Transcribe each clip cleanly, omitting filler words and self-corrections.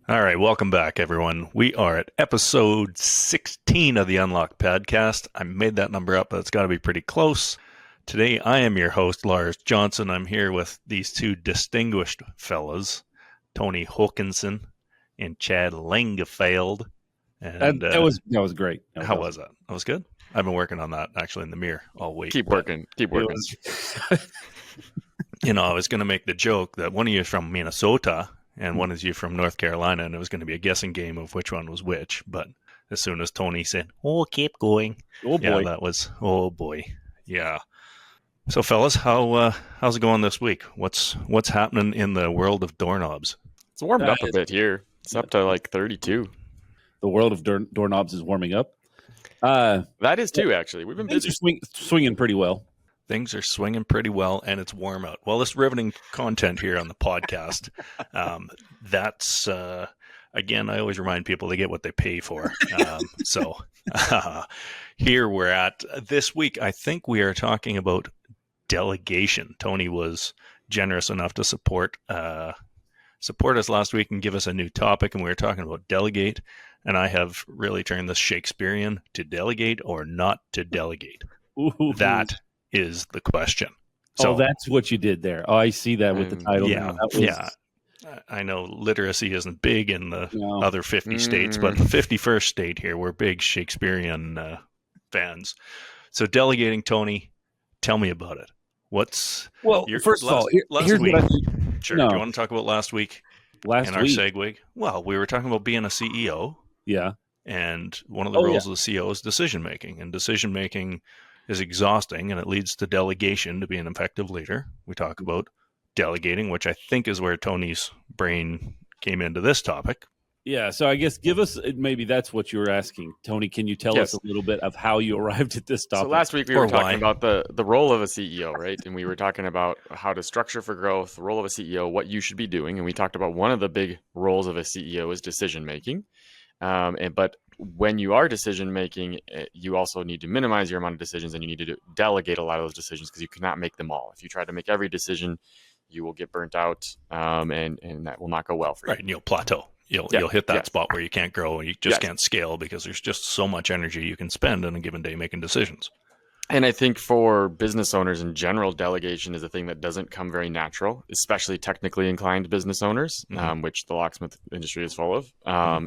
All right, welcome back, everyone. We are at episode 16 of the Unlocked Podcast. I made that number up, but it's got to be pretty close. Today, I am your host, Lars Johnston. I'm here with these two distinguished fellas, Tony Hokanson and Chad Lingafelt. And that was great. How was that? That was good? I've been working on that, actually, in the mirror all week. Keep working. You know, I was going to make the joke that one of you is from Minnesota and one is you from North Carolina, and it was going to be a guessing game of which one was which. But as soon as Tony said, "Oh, keep going," Oh boy, yeah, that was oh boy, yeah. So, fellas, how's it going this week? What's happening in the world of doorknobs? It's warmed up a bit here. It's up to like 32. The world of doorknobs is warming up. That is too, actually. We've been busy. Swinging pretty well. Things are swinging pretty well, and it's warm out. Well, this riveting content here on the podcast, that's, again, I always remind people they get what they pay for. Here we're at this week. I think we are talking about delegation. Tony was generous enough to support us last week and give us a new topic, and we were talking about delegate, and I have really turned this Shakespearean to delegate or not to delegate. Ooh. That is the question. So, that's what you did there. Oh, I see that with the title. Yeah. I know literacy isn't big in the other 50 states, but the 51st state here, we're big Shakespearean fans. So delegating, Tony, tell me about it. First of all, here's week, what I think. Sure. Do you want to talk about last week? Our segue? Well, we were talking about being a CEO. Yeah. And one of the roles of the CEO is decision-making. And decision-making is exhausting, and it leads to delegation to be an effective leader. We talk about delegating, which I think is where Tony's brain came into this topic. Yeah, so I guess give us, maybe that's what you were asking. Tony, can you tell us a little bit of how you arrived at this topic? So last week we were talking about the role of a CEO, right? And we were talking about how to structure for growth, the role of a CEO, what you should be doing. And we talked about one of the big roles of a CEO is decision-making. But when you are decision making, you also need to minimize your amount of decisions, and you need to delegate a lot of those decisions because you cannot make them all. If you try to make every decision, you will get burnt out, and that will not go well for you. Right, and you'll plateau. You'll hit that spot where you can't grow and you just can't scale because there's just so much energy you can spend on a given day making decisions. And I think for business owners in general, delegation is a thing that doesn't come very natural, especially technically inclined business owners, which the locksmith industry is full of.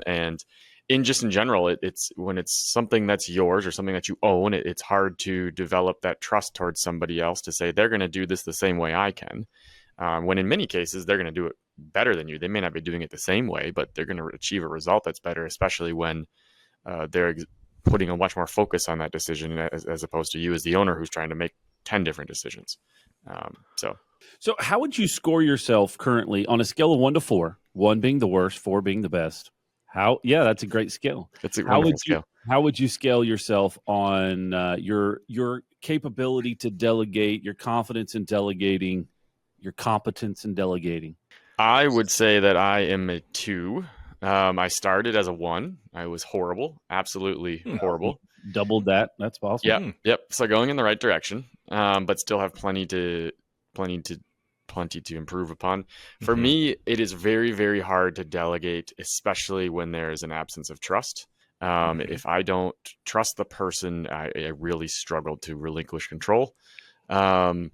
And in general, it's when it's something that's yours or something that you own, it's hard to develop that trust towards somebody else to say they're going to do this the same way I can. When in many cases, they're going to do it better than you. They may not be doing it the same way, but they're going to achieve a result that's better, especially when they're putting a much more focus on that decision as opposed to you as the owner who's trying to make 10 different decisions. So how would you score yourself currently on a scale of 1 to 4, 1 being the worst, 4 being the best? That's a great scale. It's a wonderful scale. How would you scale yourself on your capability to delegate, your confidence in delegating, your competence in delegating? I would say that I am a 2. I started as a 1. I was horrible, absolutely horrible. Doubled that. That's awesome. Yep. So going in the right direction, but still have plenty to improve upon. For me, it is very, very hard to delegate, especially when there is an absence of trust. If I don't trust the person, I really struggle to relinquish control. And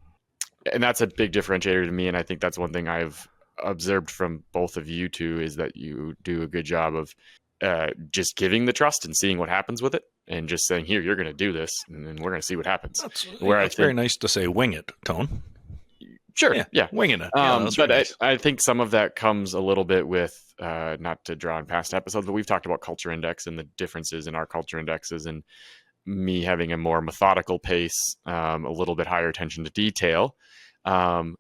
that's a big differentiator to me. And I think that's one thing I've observed from both of you two is that you do a good job of just giving the trust and seeing what happens with it and just saying, here, you're going to do this, and then we're going to see what happens. It's very nice to say wing it, Tone. Sure. Yeah. Winging it. But nice. I think some of that comes a little bit with, not to draw on past episodes, but we've talked about culture index and the differences in our culture indexes and me having a more methodical pace, a little bit higher attention to detail. And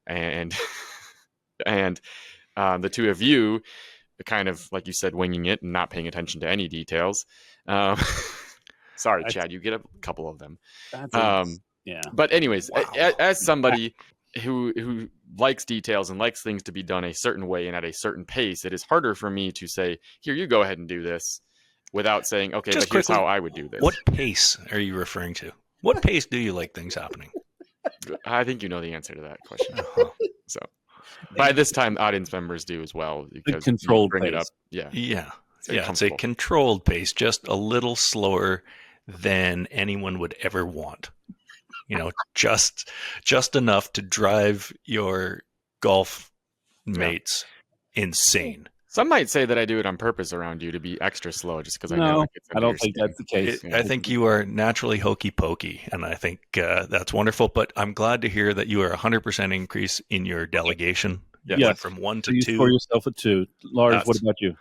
the two of you kind of, like you said, winging it and not paying attention to any details. Sorry, Chad, you get a couple of them. But anyways, as somebody who likes details and likes things to be done a certain way and at a certain pace, it is harder for me to say, here, you go ahead and do this without saying, okay, just but quickly, here's how I would do this. What pace are you referring to? What pace do you like things happening? I think you know the answer to that question. By this time, audience members do as well because controlled bring it pace. up. Yeah. Yeah. It's Yeah. It's a comfortable. controlled pace, just a little slower than anyone would ever want. Just enough to drive your golf mates insane. Some might say that I do it on purpose around you to be extra slow, just because I know No, it gets I under don't your think skin. that's the case. I think you are naturally hokey pokey, and I think that's wonderful. But I'm glad to hear that you are 100% increase in your delegation. Yes. You went from 1 So to you 2. score yourself a 2. Lars, what That's- about you?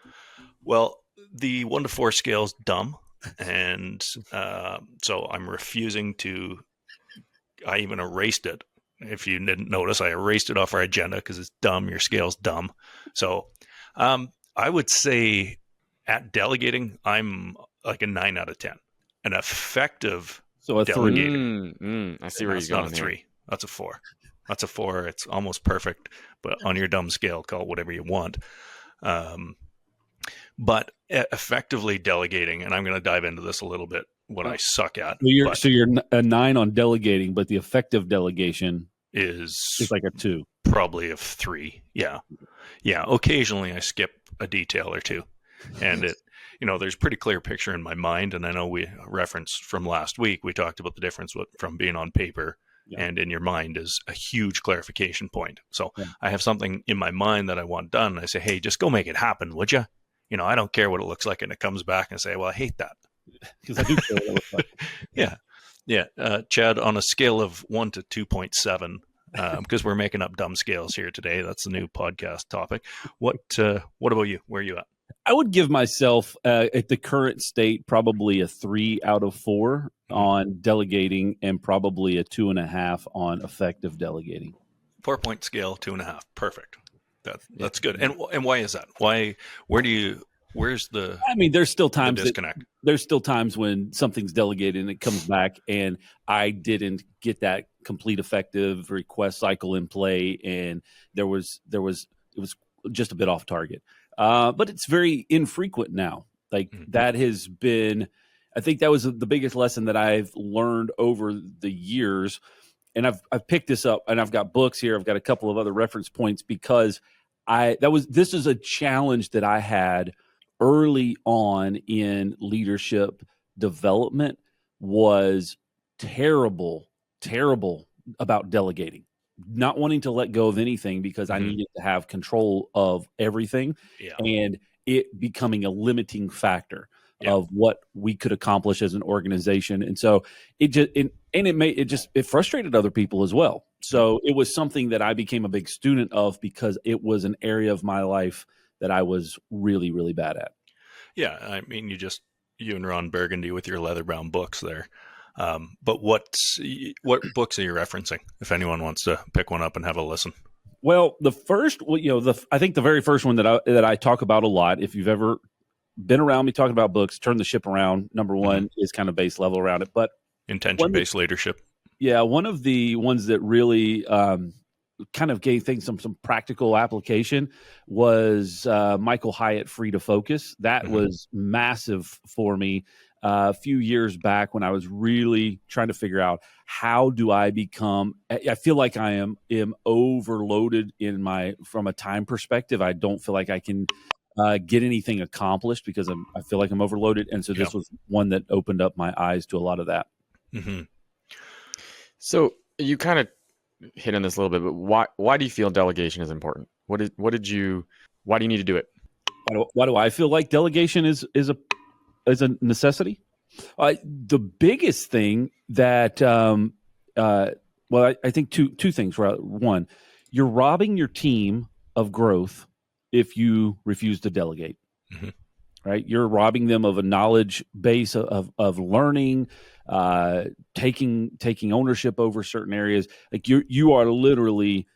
Well, the 1 to 4 scale's dumb, and so I'm refusing to. I even erased it. If you didn't notice, I erased it off our agenda because it's dumb. Your scale's dumb. So I would say at delegating, I'm like a 9 out of 10. An effective So a 3. delegating. I see where That's he's going. not a 3. That's a 4. That's a 4. It's almost perfect. But on your dumb scale, call it whatever you want. But effectively delegating, and I'm going to dive into this a little bit, what I suck at. So you're a 9 on delegating, but the effective delegation is like a 2. Probably a 3. Yeah. Occasionally I skip a detail or two, and there's a pretty clear picture in my mind. And I know we referenced from last week, we talked about the difference from being on paper and in your mind is a huge clarification point. So I have something in my mind that I want done. And I say, hey, just go make it happen, would you? I don't care what it looks like. And it comes back and say, well, I hate that. Because I do care what it looks like. Yeah. Chad, on a scale of 1 to 2.7, because we're making up dumb scales here today. That's the new podcast topic. What about you? Where are you at? I would give myself at the current state probably a 3 out of 4 on delegating, and probably a 2.5 on effective delegating. 4-point scale, 2.5. Perfect. That's good. And why is that? Where's the? I mean, there's still times disconnect. There's still times when something's delegated and it comes back, and I didn't get that complete effective request cycle in play, and it was just a bit off target. But it's very infrequent now. Like that has been, I think that was the biggest lesson that I've learned over the years. And I've picked this up, and I've got books here. I've got a couple of other reference points, because this is a challenge that I had early on in leadership development, was terrible about delegating, not wanting to let go of anything because I needed to have control of everything, and it becoming a limiting factor of what we could accomplish as an organization. And so it frustrated other people as well. So it was something that I became a big student of, because it was an area of my life that I was really, really bad at. Yeah. I mean, you and Ron Burgundy with your leather brown books there. But what books are you referencing, if anyone wants to pick one up and have a listen? Well, I think the very first one that I talk about a lot, if you've ever been around me talking about books, Turn the Ship Around, number 1 is kind of base level around it, but intention-based leadership. Yeah. One of the ones that really kind of gave things some practical application was Michael Hyatt, Free to Focus. That was massive for me a few years back when I was really trying to figure out, how do I become, I feel like I am overloaded from a time perspective. I don't feel like I can get anything accomplished because I feel like I'm overloaded. And so this was one that opened up my eyes to a lot of that. Mm-hmm. So you kind of hit on this a little bit, but why do you feel delegation is important? Why do you need to do it? Why do I feel like delegation is a necessity? The biggest thing that, I think two things. One, you're robbing your team of growth if you refuse to delegate. Right? You're robbing them of a knowledge base of learning, taking ownership over certain areas. Like you are literally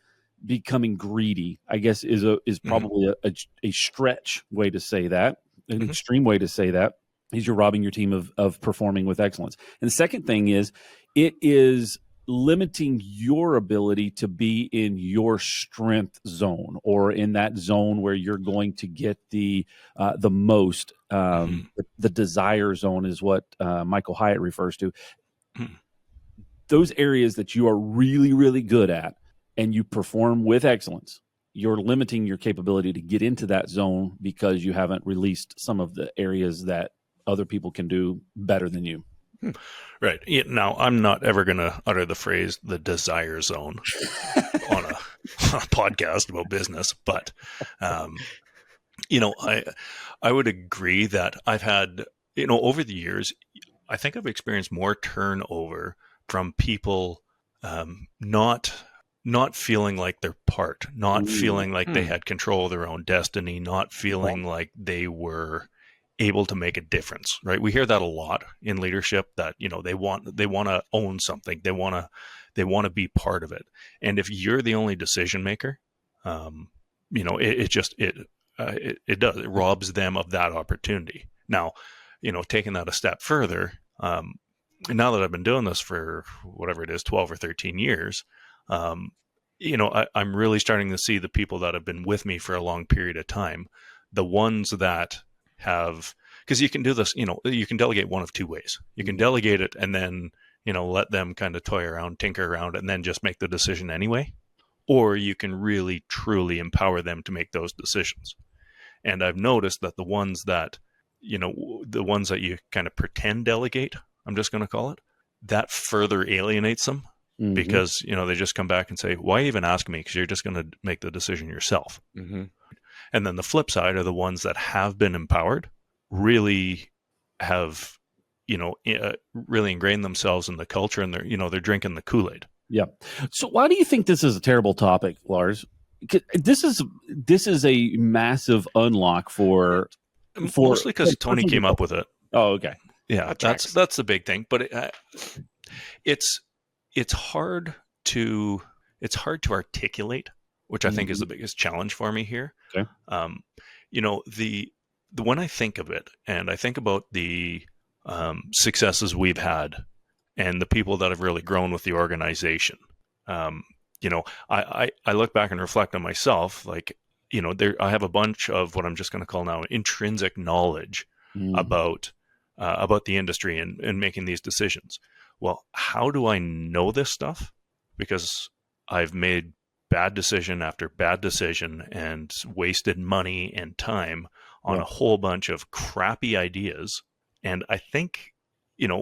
becoming greedy, I guess is probably a stretch way to say that. An extreme way to say that is you're robbing your team of performing with excellence. And the second thing is, it is limiting your ability to be in your strength zone, or in that zone where you're going to get the most. The desire zone is what Michael Hyatt refers to. Those areas that you are really, really good at and you perform with excellence, you're limiting your capability to get into that zone because you haven't released some of the areas that other people can do better than you. Right. Now, I'm not ever going to utter the phrase "the desire zone" on a podcast about business, but I would agree that I've had, over the years, I think I've experienced more turnover from people not feeling like they're part, not feeling like they had control of their own destiny, not feeling like they were able to make a difference. Right? We hear that a lot in leadership, that they want to own something, they want to be part of it, and if you're the only decision maker, it robs them of that opportunity. Now, taking that a step further, now that I've been doing this for whatever it is, 12 or 13 years, I'm really starting to see the people that have been with me for a long period of time, the ones that have, because you can do this, you can delegate one of two ways. You can delegate it and then, let them kind of toy around, tinker around, and then just make the decision anyway. Or you can really, truly empower them to make those decisions. And I've noticed that the ones that you kind of pretend delegate, I'm just going to call it, that further alienates them, because, they just come back and say, why even ask me? Because you're just going to make the decision yourself. And then the flip side are the ones that have been empowered, really have, really ingrained themselves in the culture, and they're drinking the Kool-Aid. Yeah. So why do you think this is a terrible topic, Lars? This is a massive unlock for mostly because Tony came up with it. Oh, okay. Yeah, that's the big thing. But it's hard to articulate, which I think is the biggest challenge for me here. Okay. The when I think of it, and I think about the successes we've had and the people that have really grown with the organization. I look back and reflect on myself, like, I have a bunch of what I'm just going to call now intrinsic knowledge about the industry and making these decisions. Well, how do I know this stuff? Because I've made bad decision after bad decision and wasted money and time on a whole bunch of crappy ideas. And I think,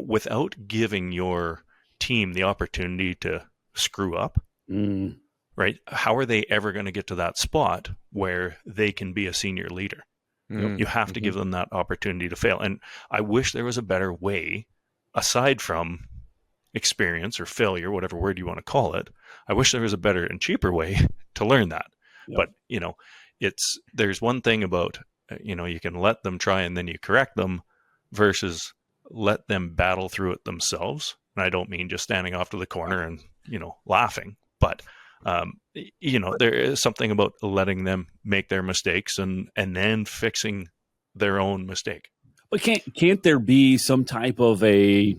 without giving your team the opportunity to screw up, right? How are they ever going to get to that spot where they can be a senior leader? You have to give them that opportunity to fail. And I wish there was a better way, aside from experience or failure, whatever word you want to call it. I wish there was a better and cheaper way to learn that. But, there's one thing about, you can let them try and then you correct them, versus let them battle through it themselves. And I don't mean just standing off to the corner and, laughing, but, there is something about letting them make their mistakes and then fixing their own mistake. But can't there be some type of a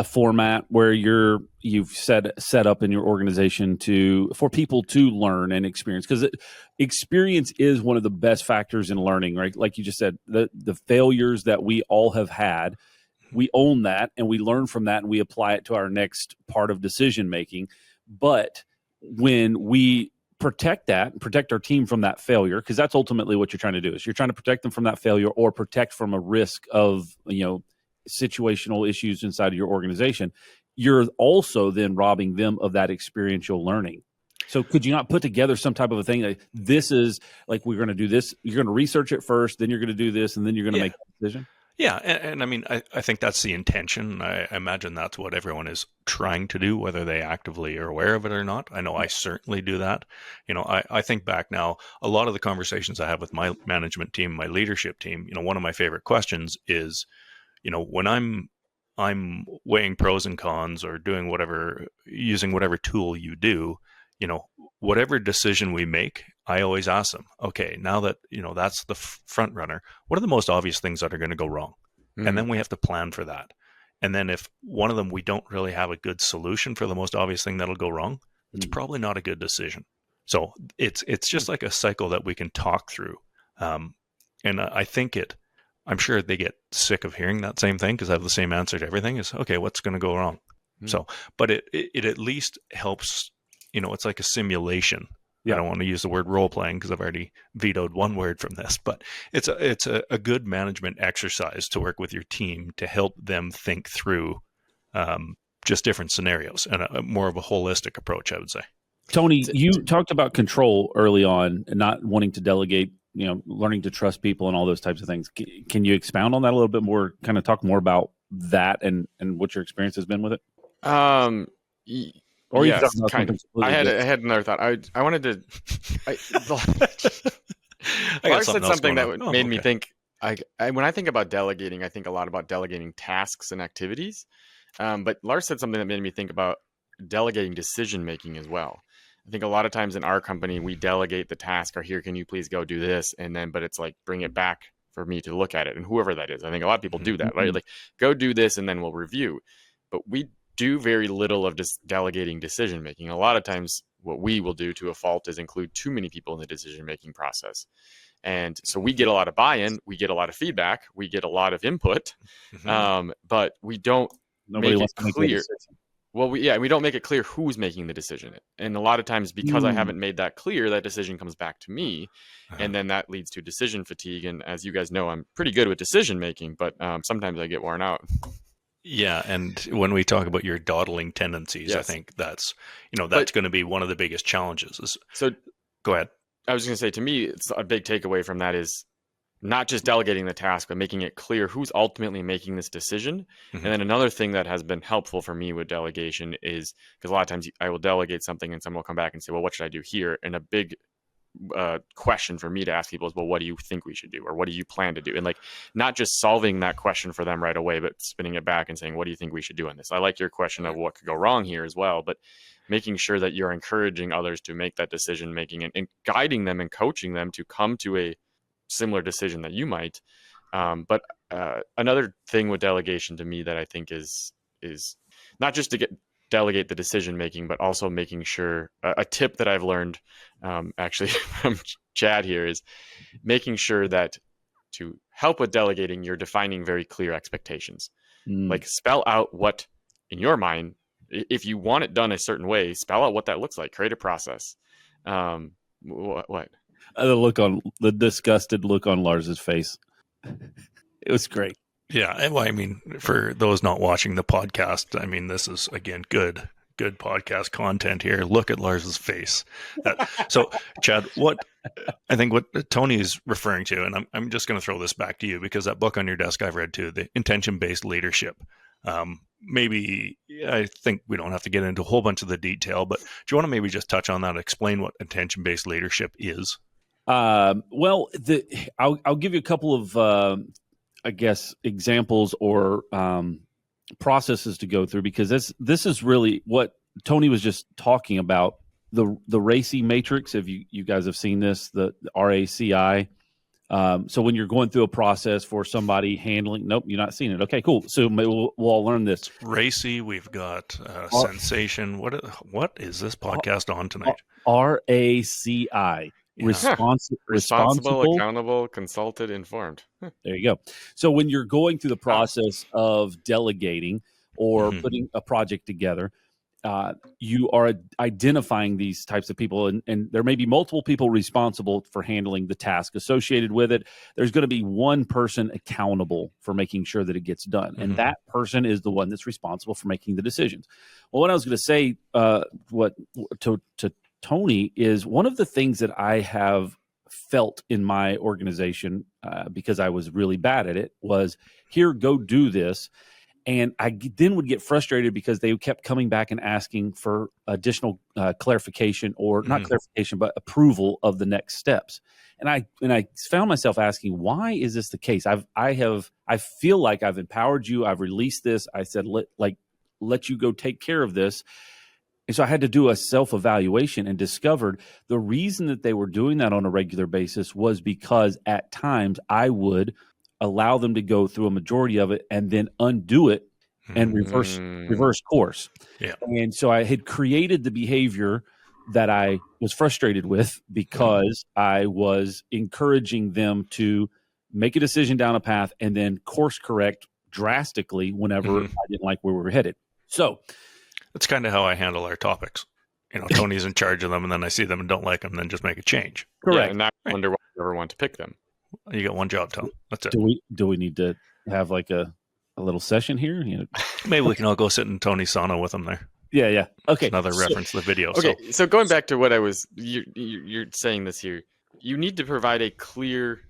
format where you've set up in your organization for people to learn and experience? Because experience is one of the best factors in learning, right? Like you just said, the failures that we all have had, we own that and we learn from that and we apply it to our next part of decision making. But when we protect our team from that failure, because that's ultimately what you're trying to do, is you're trying to protect them from that failure or protect from a risk of, situational issues inside of your organization, you're also then robbing them of that experiential learning. So could you not put together some type of a thing like, this is like, we're going to do this, you're going to research it first, then you're going to do this, and then you're going to make a decision? Yeah, and I mean, I think that's the intention. I imagine that's what everyone is trying to do, whether they actively are aware of it or not. I know I certainly do that. I think back now, a lot of the conversations I have with my management team, my leadership team, one of my favorite questions is, when I'm weighing pros and cons or doing using whatever tool you do, whatever decision we make, I always ask them, okay, now that, that's the front runner, what are the most obvious things that are going to go wrong? And then we have to plan for that. And then if one of them, we don't really have a good solution for the most obvious thing that'll go wrong, it's probably not a good decision. So it's just like a cycle that we can talk through. And I think I'm sure they get sick of hearing that same thing, because I have the same answer to everything is, okay, what's going to go wrong? So, but it at least helps, it's like a simulation I don't want to use the word role playing because I've already vetoed one word from this, but it's a good management exercise to work with your team to help them think through just different scenarios and more of a holistic approach, I would say. Tony, you talked about control early on and not wanting to delegate, learning to trust people and all those types of things. Can you expound on that a little bit more, kind of talk more about that and what your experience has been with it? Or yes, I had another thought. I wanted to. Lars said something that made me think. When I think about delegating, I think a lot about delegating tasks and activities. But Lars said something that made me think about delegating decision making as well. I think a lot of times in our company, we delegate the task, or here, can you please go do this? And then, but it's like, bring it back for me to look at it. And whoever that is, I think a lot of people do that, right? Like, go do this and then we'll review. But we do very little of just delegating decision making. A lot of times what we will do to a fault is include too many people in the decision making process. And so we get a lot of buy-in, we get a lot of feedback, we get a lot of input, but we don't make it clear. Well, we don't make it clear who's making the decision. And a lot of times, because I haven't made that clear, that decision comes back to me. And then that leads to decision fatigue. And as you guys know, I'm pretty good with decision making, but sometimes I get worn out. Yeah, and when we talk about your dawdling tendencies, I think that's going to be one of the biggest challenges. So go ahead. I was going to say, to me, it's a big takeaway from that is not just delegating the task, but making it clear who's ultimately making this decision. And then another thing that has been helpful for me with delegation is, because a lot of times I will delegate something and someone will come back and say, well, what should I do here? And a big question for me to ask people is, well, what do you think we should do? Or what do you plan to do? And like, not just solving that question for them right away, but spinning it back and saying, what do you think we should do on this? I like your question of what could go wrong here as well, but making sure that you're encouraging others to make that decision making and guiding them and coaching them to come to a similar decision that you might. But another thing with delegation to me that I think is not just to delegate the decision making, but also making sure a tip that I've learned actually from Chad here is making sure that to help with delegating, you're defining very clear expectations. Like, spell out what in your mind, if you want it done a certain way, spell out what that looks like, create a process. What? The disgusted look on Lars's face. It was great. Yeah. Well, I mean, for those not watching the podcast, I mean, this is, again, good podcast content here. Look at Lars's face. So, Chad, what Tony is referring to, and I'm just going to throw this back to you because that book on your desk I've read too, the intention-based leadership. Maybe I think we don't have to get into a whole bunch of the detail, but do you want to maybe just touch on that, explain what intention-based leadership is? Well, I'll give you a couple of, examples or processes to go through, because this is really what Tony was just talking about, the RACI matrix. If you guys have seen this, the RACI. So when you're going through a process for somebody handling, nope, you're not seeing it. Okay, cool. So we'll all learn this. RACI, we've got sensation. What is this podcast on tonight? RACI. Yeah. Responsible, accountable, consulted, informed. There you go. So when you're going through the process of delegating or putting a project together, you are identifying these types of people, and there may be multiple people responsible for handling the task associated with it. There's going to be one person accountable for making sure that it gets done, and that person is the one that's responsible for making the decisions. Well, what I was going to say, to Tony, is one of the things that I have felt in my organization, because I was really bad at it, was, here, go do this. And I then would get frustrated because they kept coming back and asking for additional clarification, or not clarification, but approval of the next steps. And I found myself asking, why is this the case? I feel like I've empowered you. I've released this. I said, let you go take care of this. And so I had to do a self-evaluation and discovered the reason that they were doing that on a regular basis was because at times I would allow them to go through a majority of it and then undo it and reverse course. Yeah. And so I had created the behavior that I was frustrated with because I was encouraging them to make a decision down a path and then course correct drastically whenever I didn't like where we were headed. So that's kind of how I handle our topics. Tony's in charge of them, and then I see them and don't like them, then just make a change. Yeah, and now I wonder why you ever want to pick them. You got one job, Tom. That's it. Do we need to have like a little session here? Maybe we can all go sit in Tony's sauna with him there. Yeah. Okay. Another reference to the video. Okay, so going back to what you're saying this here, you need to provide a clear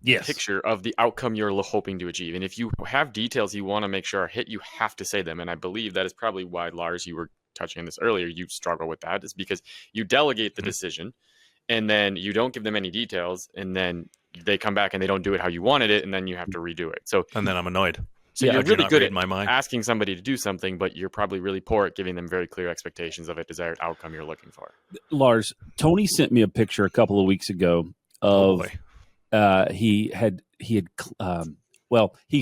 picture of the outcome you're hoping to achieve. And if you have details you want to make sure are hit, you have to say them. And I believe that is probably why, Lars, you were touching on this earlier, you struggle with that, is because you delegate the decision and then you don't give them any details, and then they come back and they don't do it how you wanted it, and then you have to redo it. And then I'm annoyed. So you're really good at asking somebody to do something, but you're probably really poor at giving them very clear expectations of a desired outcome you're looking for. Lars, Tony sent me a picture a couple of weeks ago of he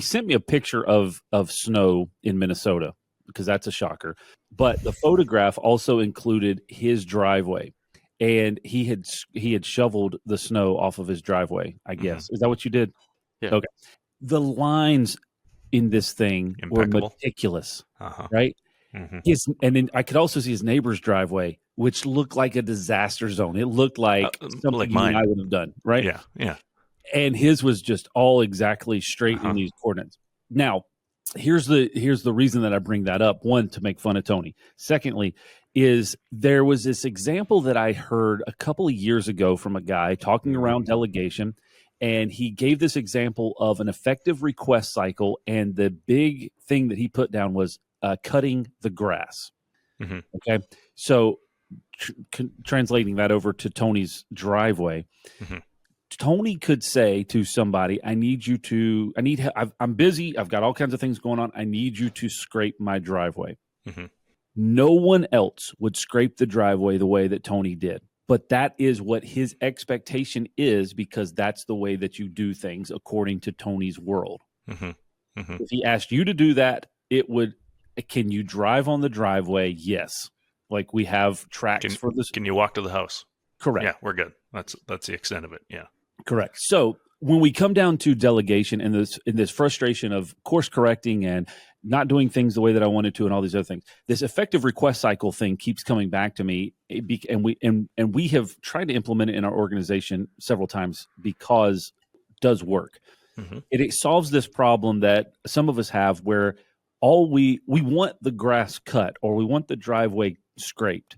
sent me a picture of snow in Minnesota, because that's a shocker. But the photograph also included his driveway, and he had shoveled the snow off of his driveway, I guess. Is that what you did? Yeah. Okay. The lines in this thing were meticulous, right? Mm-hmm. And then I could also see his neighbor's driveway, which looked like a disaster zone. It looked like something like mine. I would have done, right? Yeah. And his was just all exactly straight in these coordinates. Now, here's the reason that I bring that up. One, to make fun of Tony. Secondly, is there was this example that I heard a couple of years ago from a guy talking around delegation. And he gave this example of an effective request cycle. And the big thing that he put down was cutting the grass. Mm-hmm. Okay. So translating that over to Tony's driveway, Tony could say to somebody, I'm busy. I've got all kinds of things going on. I need you to scrape my driveway. Mm-hmm. No one else would scrape the driveway the way that Tony did. But that is what his expectation is, because that's the way that you do things according to Tony's world. Mm-hmm. Mm-hmm. If he asked you to do that, can you drive on the driveway? Yes. Like we have tracks for this. Can you walk to the house? Correct. Yeah, we're good. That's the extent of it. Yeah. Correct. So when we come down to delegation and this frustration of course correcting and not doing things the way that I wanted to and all these other things, this effective request cycle thing keeps coming back to me, and we have tried to implement it in our organization several times because it does work. Mm-hmm. It solves this problem that some of us have where we want the grass cut or we want the driveway scraped.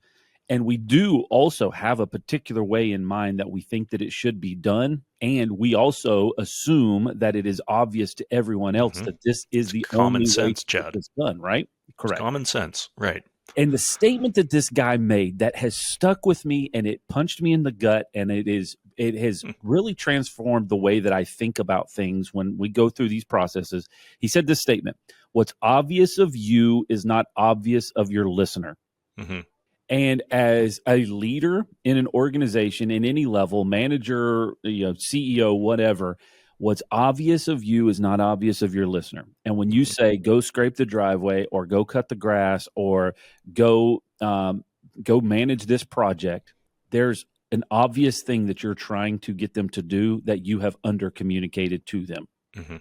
And we do also have a particular way in mind that we think that it should be done. And we also assume that it is obvious to everyone else that this is the only way it's done, right? Correct. It's common sense, right. And the statement that this guy made that has stuck with me and it punched me in the gut, and it has really transformed the way that I think about things when we go through these processes. He said this statement: what's obvious of you is not obvious of your listener. Mm-hmm. And as a leader in an organization, in any level, manager, CEO, whatever, what's obvious of you is not obvious of your listener. And when you say, go scrape the driveway or go cut the grass or go manage this project, there's an obvious thing that you're trying to get them to do that you have under-communicated to them. Mm-hmm.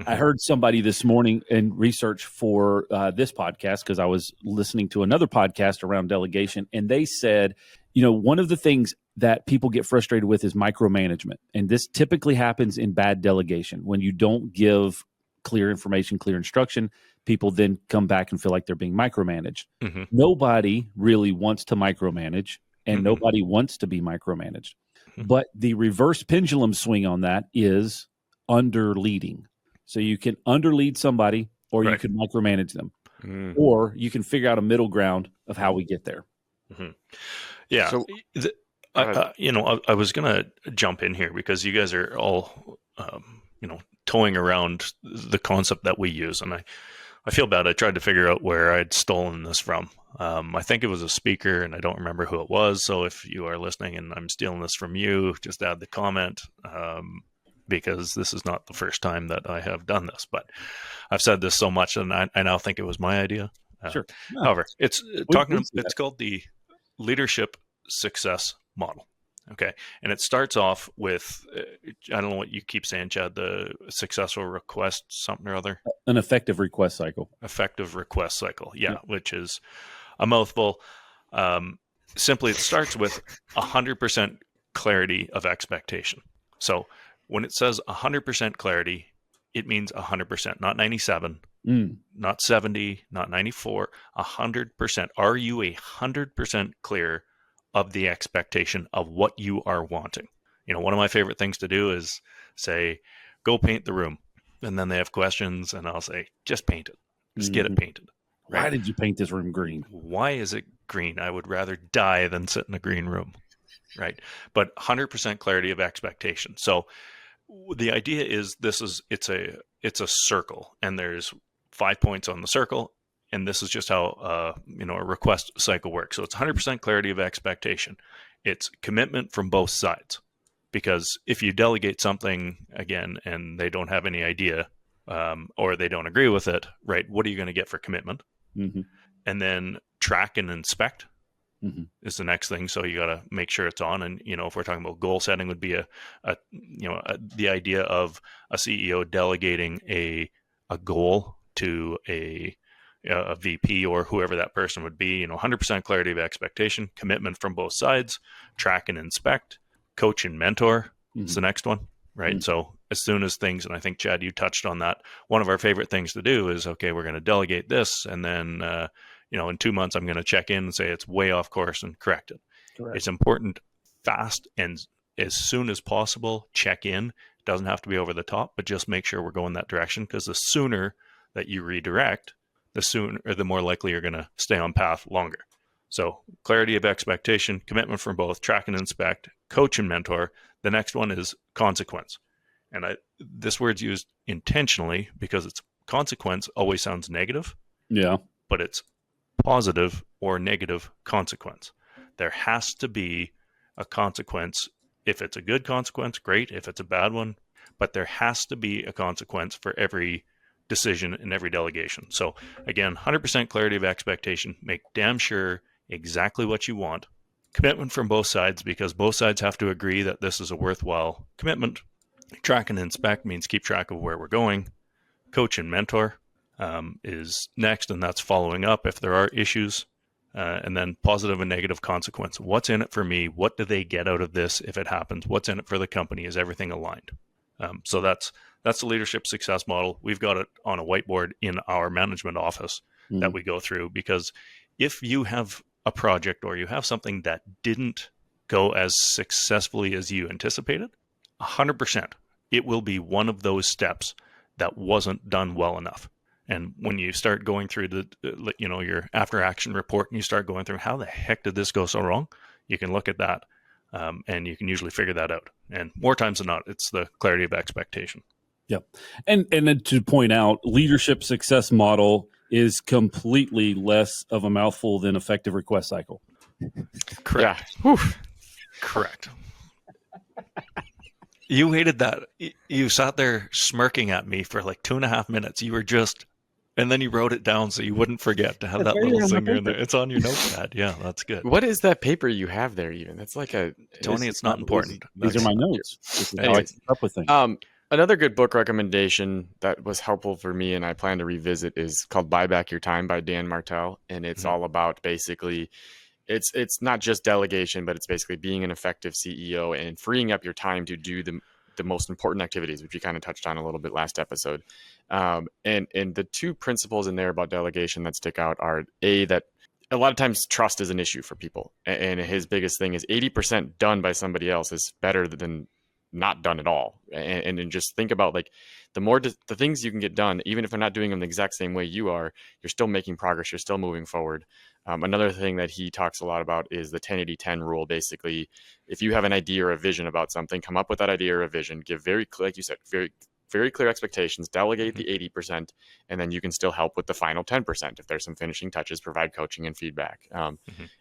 I heard somebody this morning in research for this podcast, because I was listening to another podcast around delegation, and they said, one of the things that people get frustrated with is micromanagement. And this typically happens in bad delegation. When you don't give clear information, clear instruction, people then come back and feel like they're being micromanaged. Mm-hmm. Nobody really wants to micromanage, and nobody wants to be micromanaged. Mm-hmm. But the reverse pendulum swing on that is under-leading. So you can underlead somebody, or you can micromanage them, or you can figure out a middle ground of how we get there. Mm-hmm. Yeah. So, I was going to jump in here because you guys are all, towing around the concept that we use. And I feel bad. I tried to figure out where I'd stolen this from. I think it was a speaker, and I don't remember who it was. So if you are listening and I'm stealing this from you, just add the comment. Because this is not the first time that I have done this, but I've said this so much, and I now think it was my idea. Sure. No, however, it's called the leadership success model. Okay. And it starts off with, I don't know what you keep saying, Chad, the successful request, something or other. An effective request cycle. Effective request cycle. Yeah. Which is a mouthful. Simply, it starts with 100% clarity of expectation. So when it says 100% clarity, it means 100%, not 97, not 70, not 94, 100%. Are you 100% clear of the expectation of what you are wanting? One of my favorite things to do is say, go paint the room. And then they have questions, and I'll say, just paint it. Just get it painted. Why did you paint this room green? Why is it green? I would rather die than sit in a green room, right? But 100% clarity of expectation. So the idea is it's a circle, and there's 5 points on the circle, and this is just how a request cycle works. So it's 100% clarity of expectation. It's commitment from both sides, because if you delegate something again and they don't have any idea or they don't agree with it, right? What are you going to get for commitment? And then track and inspect is the next thing. So you got to make sure it's on. And if we're talking about goal setting, would be the idea of a CEO delegating a goal to a VP or whoever that person would be. 100% clarity of expectation, commitment from both sides, track and inspect, coach and mentor is the next one. Right. So as soon as things, and I think, Chad, you touched on that, one of our favorite things to do is, okay, we're going to delegate this. And then, in 2 months, I'm going to check in and say it's way off course and correct it. Correct. It's important, fast, and as soon as possible, check in. It doesn't have to be over the top, but just make sure we're going that direction, because the sooner that you redirect, the more likely you're going to stay on path longer. So clarity of expectation, commitment from both, track and inspect, coach and mentor. The next one is consequence. And this word's used intentionally because it's consequence always sounds negative. Yeah. But it's positive or negative consequence. There has to be a consequence. If it's a good consequence, great. If it's a bad one, but there has to be a consequence for every decision in every delegation. So again, 100% clarity of expectation, make damn sure exactly what you want. Commitment from both sides, because both sides have to agree that this is a worthwhile commitment. Track and inspect means keep track of where we're going. Coach and mentor is next, and that's following up if there are issues. And then positive and negative consequence. What's in it for me? What do they get out of this if it happens? What's in it for the company? Is everything aligned? So that's the leadership success model. We've got it on a whiteboard in our management office that we go through, because if you have a project or you have something that didn't go as successfully as you anticipated, 100%, it will be one of those steps that wasn't done well enough. And when you start going through your after action report and you start going through how the heck did this go so wrong, you can look at that and you can usually figure that out. And more times than not, it's the clarity of expectation. Yep. And then to point out, leadership success model is completely less of a mouthful than effective request cycle. Correct. Yeah. Correct. You hated that. You sat there smirking at me for like 2.5 minutes. You were just, and then you wrote it down so you wouldn't forget to have that little singer in there. It's on your notepad. Yeah, that's good. What is that paper you have there even? That's like Tony, it's not important. These are my notes. This is how I keep up with things. Another good book recommendation that was helpful for me and I plan to revisit is called Buy Back Your Time by Dan Martell. And it's all about basically, it's not just delegation, but it's basically being an effective CEO and freeing up your time to do the most important activities, which we kind of touched on a little bit last episode. And the two principles in there about delegation that stick out are that a lot of times trust is an issue for people. And his biggest thing is 80% done by somebody else is better than not done at all. And just think about like the things you can get done, even if they're not doing them the exact same way you are, you're still making progress. You're still moving forward. Another thing that he talks a lot about is the 10-80-10 rule. Basically, if you have an idea or a vision about something, come up with that idea or a vision, give very, like you said, very, very clear expectations, delegate the 80%, and then you can still help with the final 10%. If there's some finishing touches, provide coaching and feedback.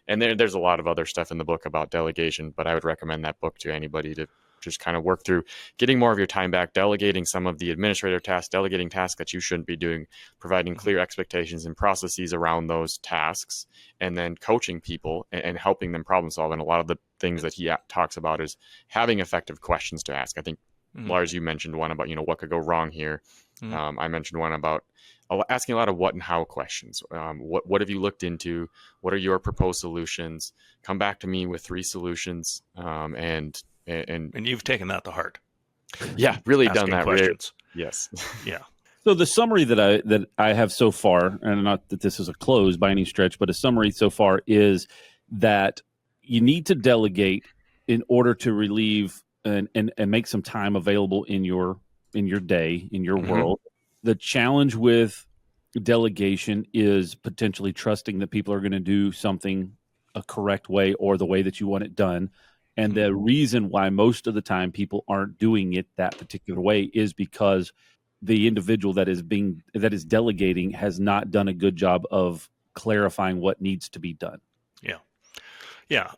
And there's a lot of other stuff in the book about delegation, but I would recommend that book to anybody to just kind of work through getting more of your time back, delegating some of the administrative tasks, delegating tasks that you shouldn't be doing, providing clear expectations and processes around those tasks, and then coaching people and helping them problem solve. And a lot of the things that he talks about is having effective questions to ask. I think Lars, you mentioned one about, what could go wrong here. I mentioned one about asking a lot of what and how questions. What have you looked into? What are your proposed solutions? Come back to me with 3 solutions. And you've taken that to heart. Yeah, really Asking done that. questions. Yes. Yeah. So the summary that I have so far, and not that this is a close by any stretch, but a summary so far is that you need to delegate in order to relieve and make some time available in your day, in your world. The challenge with delegation is potentially trusting that people are going to do something a correct way or the way that you want it done. And the reason why most of the time people aren't doing it that particular way is because the individual that is delegating has not done a good job of clarifying what needs to be done. Yeah.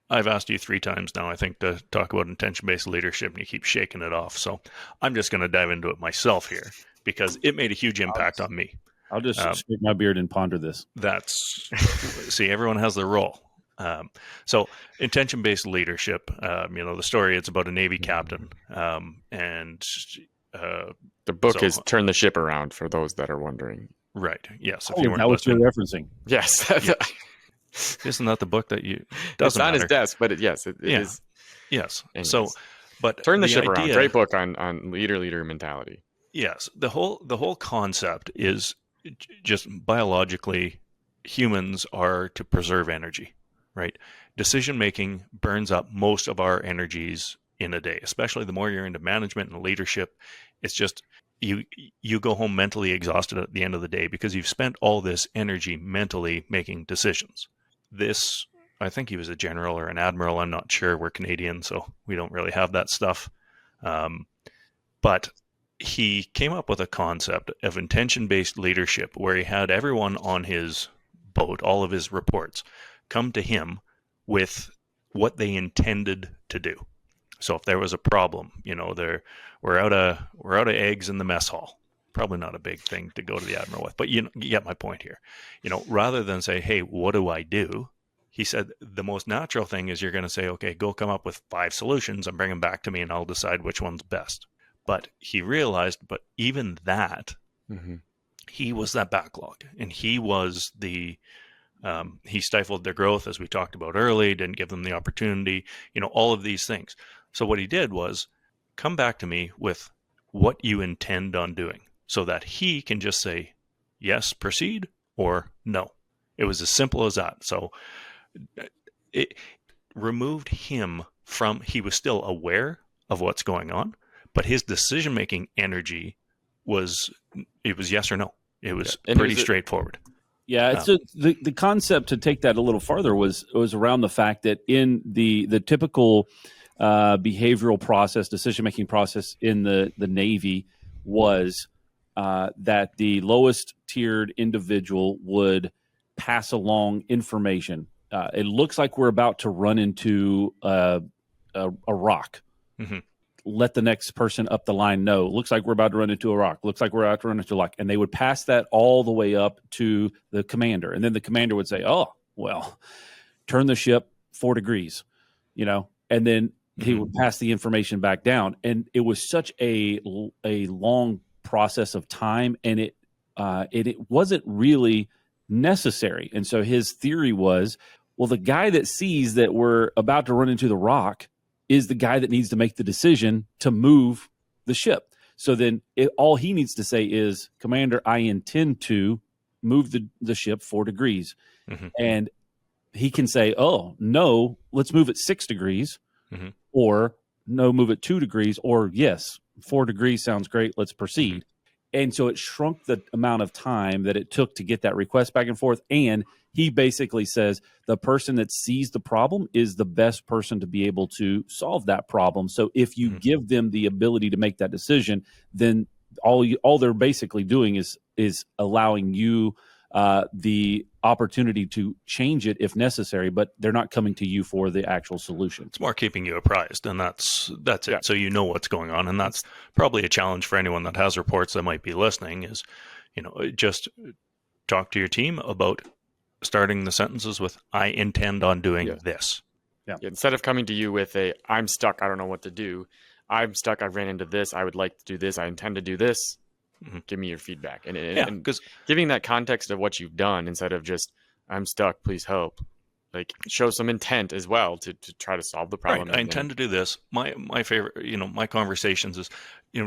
I've asked you 3 times now, I think, to talk about intention-based leadership, and you keep shaking it off. So I'm just going to dive into it myself here because it made a huge impact on me. I'll just scrape my beard and ponder this. See, everyone has their role. So intention-based leadership, the story, it's about a Navy captain. And the book is Turn the Ship Around, for those that are wondering. Right. Yes. If you weren't listening. You're referencing. Yes. Isn't that the book that you... It's on his desk, but it is. Yes. Anyways. So, but Turn the Ship Around. Great book on leader mentality. Yes. The whole concept is just biologically, humans are to preserve energy, right? Decision making burns up most of our energies in a day, especially the more you're into management and leadership. It's just you go home mentally exhausted at the end of the day because you've spent all this energy mentally making decisions. This, I think he was a general or an admiral, I'm not sure. We're Canadian, so we don't really have that stuff. But he came up with a concept of intention-based leadership where he had everyone on his boat, all of his reports, come to him with what they intended to do. So if there was a problem, we're out of eggs in the mess hall. Probably not a big thing to go to the admiral with, but you get my point here. Rather than say, hey, what do I do? He said the most natural thing is you're going to say, okay, go come up with 5 solutions and bring them back to me and I'll decide which one's best. But he realized, but even that, he was that backlog, and he was he stifled their growth, as we talked about early, didn't give them the opportunity, all of these things. So what he did was come back to me with what you intend on doing so that he can just say, yes, proceed, or no. It was as simple as that. So it removed him from, he was still aware of what's going on, but his decision-making energy was yes or no. It was pretty straightforward. Yeah, so the concept to take that a little farther was around the fact that in the typical behavioral process, decision-making process in the Navy was that the lowest tiered individual would pass along information. It looks like we're about to run into a rock. Let the next person up the line know. Looks like we're about to run into a rock. Looks like we're about to run into a rock. And they would pass that all the way up to the commander. And then the commander would say, oh, well, turn the ship 4 degrees, and then he would pass the information back down. And it was such a long process of time, and it wasn't really necessary. And so his theory was, well, the guy that sees that we're about to run into the rock is the guy that needs to make the decision to move the ship. So then all he needs to say is, Commander, I intend to move the ship 4 degrees. And he can say, oh, no, let's move it 6 degrees, or no, move it 2 degrees, or yes, 4 degrees sounds great, let's proceed. And so it shrunk the amount of time that it took to get that request back and forth. And he basically says the person that sees the problem is the best person to be able to solve that problem. So if you give them the ability to make that decision, then all they're basically doing is allowing you the opportunity to change it if necessary, but they're not coming to you for the actual solution. It's more keeping you apprised, and that's it. Yeah. So you know what's going on, and that's probably a challenge for anyone that has reports that might be listening is, just talk to your team about starting the sentences with, I intend on doing this. Instead of coming to you with I'm stuck, I don't know what to do. I'm stuck, I ran into this, I would like to do this, I intend to do this. Give me your feedback. And because giving that context of what you've done instead of just, I'm stuck, please help. Like, show some intent as well to try to solve the problem. I intend to do this. My favorite, my conversations is,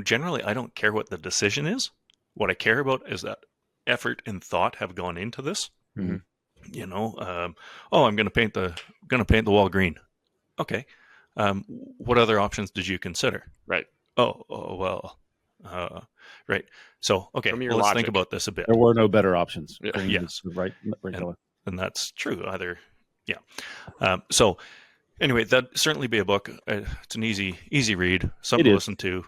generally I don't care what the decision is. What I care about is that effort and thought have gone into this. Mhm. I'm going to paint the wall green. Okay. What other options did you consider? Right. Right. So, okay, Show me your let's logic. think about this a bit. There were no better options. Yeah. Green Yes. is the right color. And that's true. So anyway, that'd certainly be a book. It's an easy read, something It to is. listen to.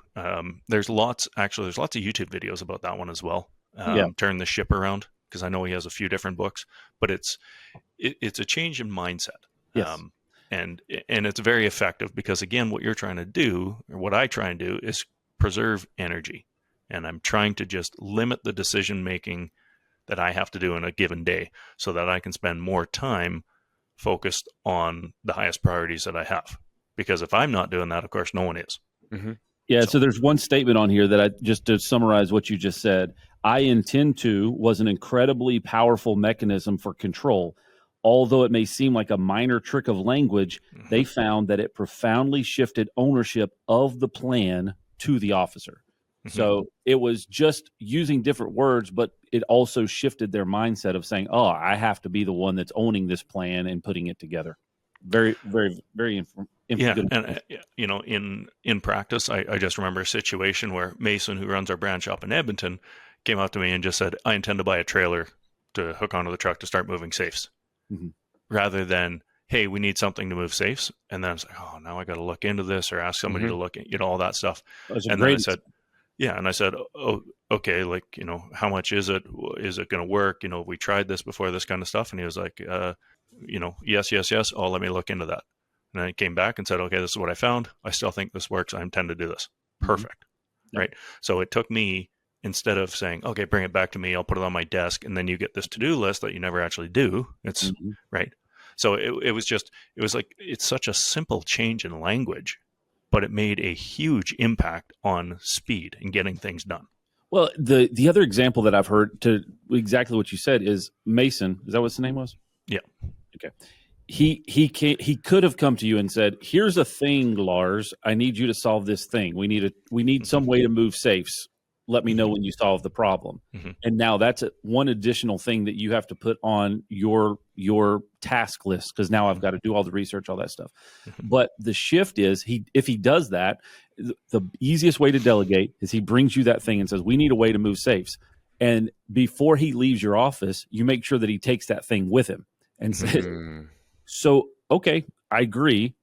There's lots of YouTube videos about that one as well. Yeah. Turn the Ship Around, because I know he has a few different books, but it's a change in mindset. Yes. And it's very effective because, again, what you're trying to do, or what I try and do, is preserve energy. And I'm trying to just limit the decision making that I have to do in a given day so that I can spend more time focused on the highest priorities that I have. Because if I'm not doing that, of course, no one is. Mm-hmm. Yeah, so there's one statement on here that just to summarize what you just said, I intend to was an incredibly powerful mechanism for control. Although it may seem like a minor trick of language, they found that it profoundly shifted ownership of the plan to the officer. So it was just using different words, but it also shifted their mindset of saying, oh, I have to be the one that's owning this plan and putting it together. Very, very, very good. And in practice, I just remember a situation where Mason, who runs our branch up in Edmonton, came up to me and just said, I intend to buy a trailer to hook onto the truck to start moving safes. Rather than, hey, we need something to move safes. And then I was like, oh, now I got to look into this or ask somebody to look at, all that stuff. And then I said, oh, okay, how much is it? Is it going to work? We tried this before, this kind of stuff. And he was like, yes. Oh, let me look into that. And I came back and said, okay, this is what I found. I still think this works. I intend to do this. Perfect. Right. So it took me, instead of saying, okay, bring it back to me, I'll put it on my desk, and then you get this to-do list that you never actually do. It's right. So it's such a simple change in language, but it made a huge impact on speed and getting things done. Well, the other example that I've heard to exactly what you said is Mason. Is that what his name was? Yeah. Okay. He could have come to you and said, here's a thing, Lars, I need you to solve this thing. We need some way to move safes. Let me know when you solve the problem. And now that's one additional thing that you have to put on your task list, because now I've got to do all the research, all that stuff. But the shift is, if he does that, the easiest way to delegate is he brings you that thing and says, we need a way to move safes. And before he leaves your office, you make sure that he takes that thing with him and says, so, okay, I agree.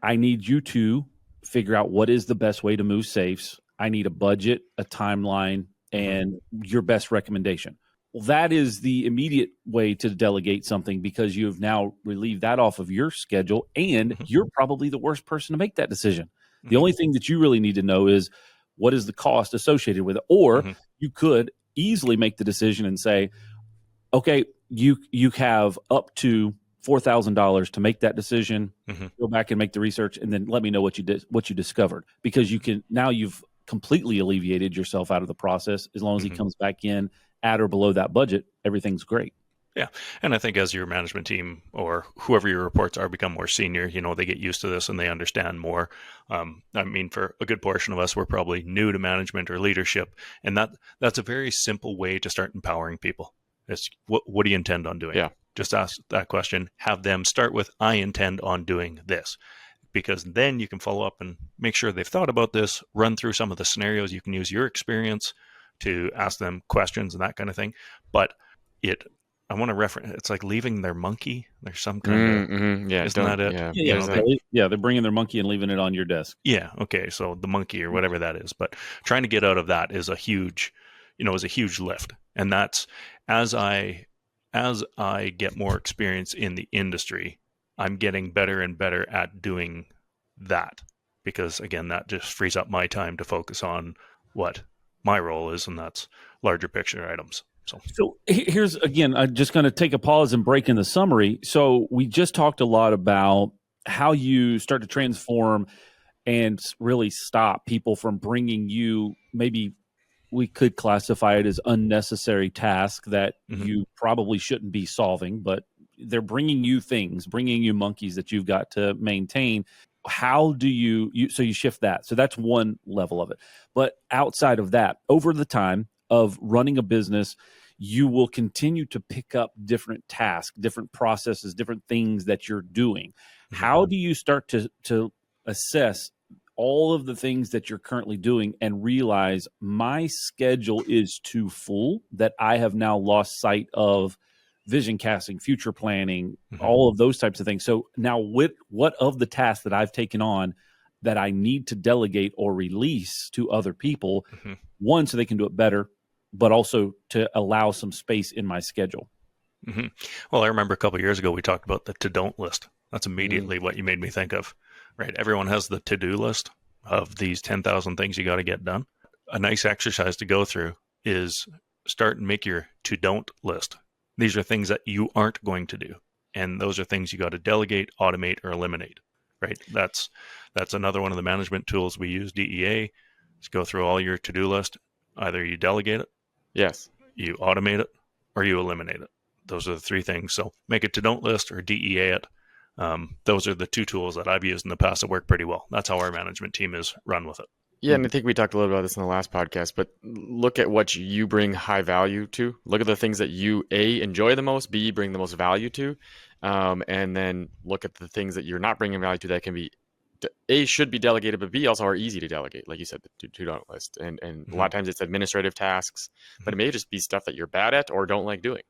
I need you to figure out what is the best way to move safes. I need a budget, a timeline, and your best recommendation. Well, that is the immediate way to delegate something, because you have now relieved that off of your schedule, and you're probably the worst person to make that decision. The only thing that you really need to know is what is the cost associated with it. Or you could easily make the decision and say, okay, you have up to $4,000 to make that decision. Go back and make the research, and then let me know what you discovered, because you've completely alleviated yourself out of the process. As long as he comes back in at or below that budget, everything's great. Yeah. And I think as your management team or whoever your reports are become more senior, they get used to this and they understand more. For a good portion of us, we're probably new to management or leadership. And that's a very simple way to start empowering people. It's what do you intend on doing? Yeah. Just ask that question. Have them start with, I intend on doing this. Because then you can follow up and make sure they've thought about this, run through some of the scenarios. You can use your experience to ask them questions and that kind of thing. But I want to reference, it's like leaving their monkey. There's some kind of, isn't that it? Yeah, they're bringing their monkey and leaving it on your desk. Yeah. Okay. So the monkey or whatever that is, but trying to get out of that is a huge lift. And that's as I get more experience in the industry, I'm getting better and better at doing that, because again, that just frees up my time to focus on what my role is, and that's larger picture items. So here's, again, I'm just going to take a pause and break in the summary. So we just talked a lot about how you start to transform and really stop people from bringing you, maybe we could classify it as unnecessary tasks that you probably shouldn't be solving, but they're bringing you things, bringing you monkeys that you've got to maintain. How do so you shift that? So that's one level of it. But outside of that, over the time of running a business, you will continue to pick up different tasks, different processes, different things that you're doing. How do you start to assess all of the things that you're currently doing and realize my schedule is too full, that I have now lost sight of vision casting, future planning, all of those types of things? So now what of the tasks that I've taken on that I need to delegate or release to other people, one, so they can do it better, but also to allow some space in my schedule? Well, I remember a couple of years ago, we talked about the to-don't list. That's immediately what you made me think of, right? Everyone has the to-do list of these 10,000 things you got to get done. A nice exercise to go through is start and make your to-don't list. These are things that you aren't going to do. And those are things you got to delegate, automate, or eliminate, right? That's another one of the management tools we use, DEA. Just go through all your to-do list. Either you delegate it, yes, you automate it, or you eliminate it. Those are the three things. So make a to-don't list or DEA it. Those are the two tools that I've used in the past that work pretty well. That's how our management team is run with it. Yeah, and I think we talked a little about this in the last podcast, but look at what you bring high value to. Look at the things that you, A, enjoy the most, B, bring the most value to, and then look at the things that you're not bringing value to that can be, A, should be delegated, but B, also are easy to delegate. Like you said, the to-do list. And a lot of times it's administrative tasks, but it may just be stuff that you're bad at or don't like doing.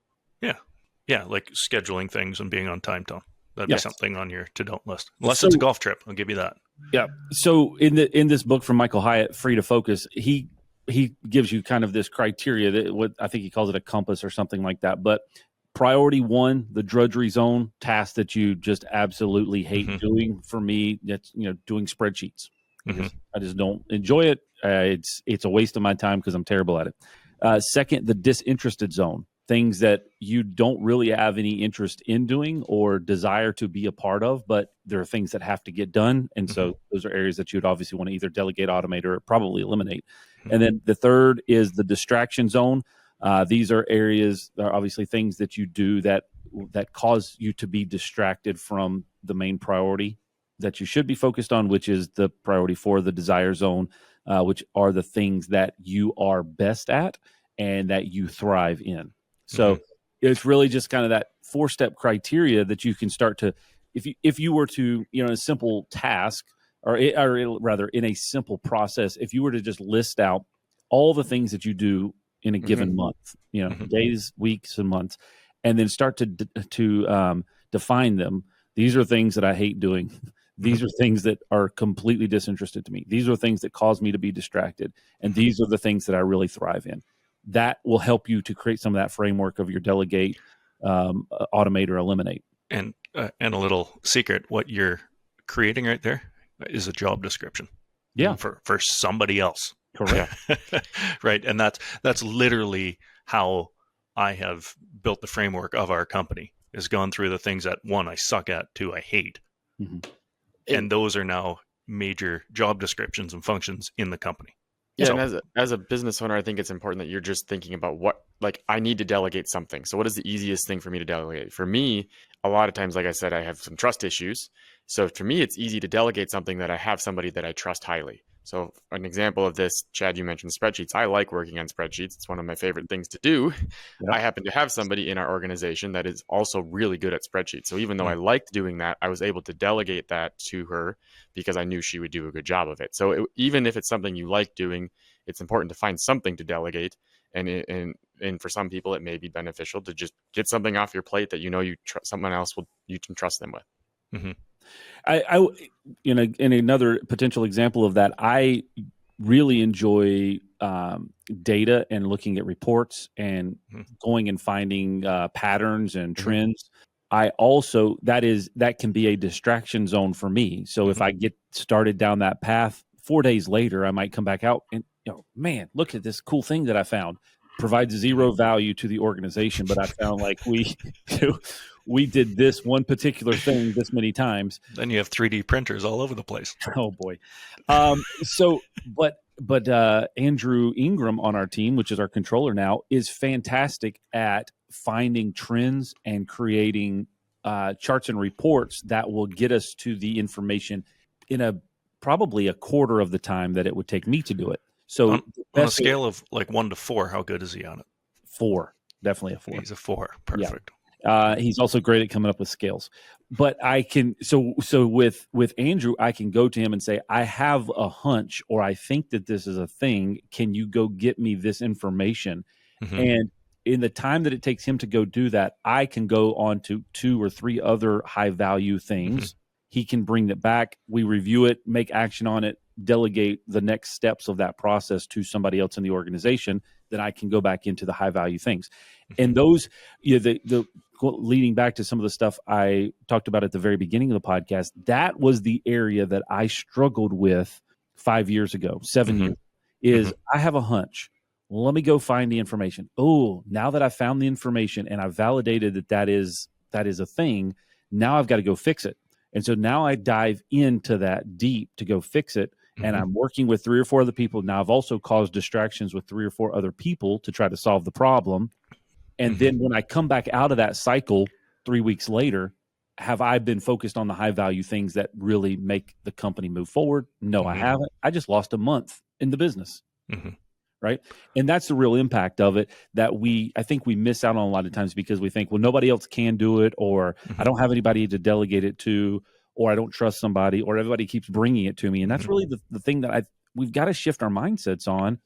Yeah, like scheduling things and being on time tone. That'd be something on your to-don't list. Unless So- it's a golf trip, I'll give you that. Yeah. So in this book from Michael Hyatt, Free to Focus, he gives you kind of this criteria that what I think he calls it a compass or something like that. But priority one, the drudgery zone, task that you just absolutely hate doing. For me, that's doing spreadsheets. I just don't enjoy it. It's a waste of my time because I'm terrible at it. Second, the disinterested zone. Things that you don't really have any interest in doing or desire to be a part of, but there are things that have to get done. And so those are areas that you'd obviously want to either delegate, automate, or probably eliminate. And then the third is the distraction zone. These are areas, are obviously things that you do that cause you to be distracted from the main priority that you should be focused on, which is the priority 4, the desire zone, which are the things that you are best at and that you thrive in. So it's really just kind of that 4-step criteria that you can start to, if you were to, in a simple task or rather in a simple process, if you were to just list out all the things that you do in a given month, days, weeks, and months, and then start to define them. These are things that I hate doing. These are things that are completely disinterested to me. These are things that cause me to be distracted. And these are the things that I really thrive in. That will help you to create some of that framework of your delegate, automate, or eliminate. And a little secret, what you're creating right there is a job description. Yeah. For somebody else. Correct. Right. And that's literally how I have built the framework of our company, is gone through the things that, 1, I suck at, 2, I hate. And those are now major job descriptions and functions in the company. Yeah, So- and as a business owner, I think it's important that you're just thinking about I need to delegate something. So what is the easiest thing for me to delegate? For me, a lot of times, like I said, I have some trust issues. So for me, it's easy to delegate something that I have somebody that I trust highly. So an example of this, Chad, you mentioned spreadsheets. I like working on spreadsheets. It's one of my favorite things to do. Yep. I happen to have somebody in our organization that is also really good at spreadsheets. So even though I liked doing that, I was able to delegate that to her because I knew she would do a good job of it. So even if it's something you like doing, it's important to find something to delegate. And for some people, it may be beneficial to just get something off your plate that someone else you can trust them with. I in another potential example of that, I really enjoy data and looking at reports and going and finding patterns and trends. I also that can be a distraction zone for me. So if I get started down that path, 4 days later, I might come back out and man, look at this cool thing that I found. Provides zero value to the organization, but I found like we did this one particular thing this many times. Then you have 3D printers all over the place. Oh boy. But Andrew Ingram on our team, which is our controller now, is fantastic at finding trends and creating charts and reports that will get us to the information in probably a quarter of the time that it would take me to do it. So on a scale of like 1 to 4, how good is he on it? 4, definitely a 4. He's a 4. Perfect. Yeah. He's also great at coming up with scales. But I can so with Andrew, I can go to him and say, I have a hunch, or I think that this is a thing. Can you go get me this information? Mm-hmm. And in the time that it takes him to go do that, I can go on to 2 or 3 other high value things. Mm-hmm. He can bring it back. We review it, make action on it, delegate the next steps of that process to somebody else in the organization. Then I can go back into the high value things. Mm-hmm. And those, the leading back to some of the stuff I talked about at the very beginning of the podcast, that was the area that I struggled with 5 years ago, 7 mm-hmm. years, is mm-hmm. I have a hunch. Let me go find the information. Oh, now that I found the information and I validated that is a thing, now I've got to go fix it. And so now I dive into that deep to go fix it. Mm-hmm. And I'm working with 3 or 4 other people. Now I've also caused distractions with 3 or 4 other people to try to solve the problem. And mm-hmm. then when I come back out of that cycle 3 weeks later, have I been focused on the high value things that really make the company move forward? No, mm-hmm. I haven't. I just lost a month in the business. Mm-hmm. Right. And that's the real impact of it that I think we miss out on a lot of times because we think, well, nobody else can do it, or mm-hmm. I don't have anybody to delegate it to, or I don't trust somebody, or everybody keeps bringing it to me. And that's mm-hmm. really the thing that we've got to shift our mindsets on,